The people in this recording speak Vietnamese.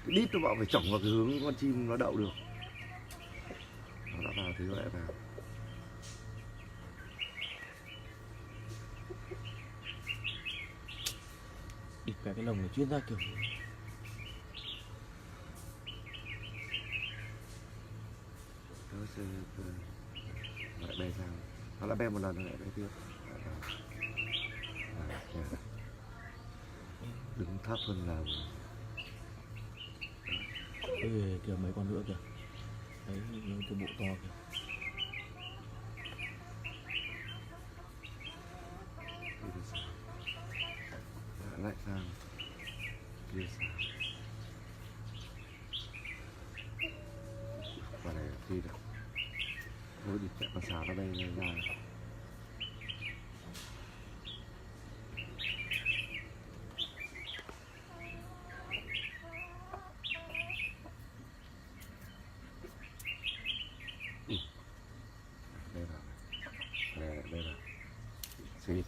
cái đít nó bảo phải chổng vào cái hướng con chim nó đậu được. Nó đã vào thì nó lại vào. Địt cả cái lồng này chuyên ra kiểu nó lại bay sang, nó lại bay một lần nó lại bay tiếp. Đứng thấp hơn là kìa mấy con nữa kìa. Đấy, cái bộ to kìa. lại sang kia sang. Quả này đi được. Thôi đi chạy con xào nó bay ra. Đây là xịt.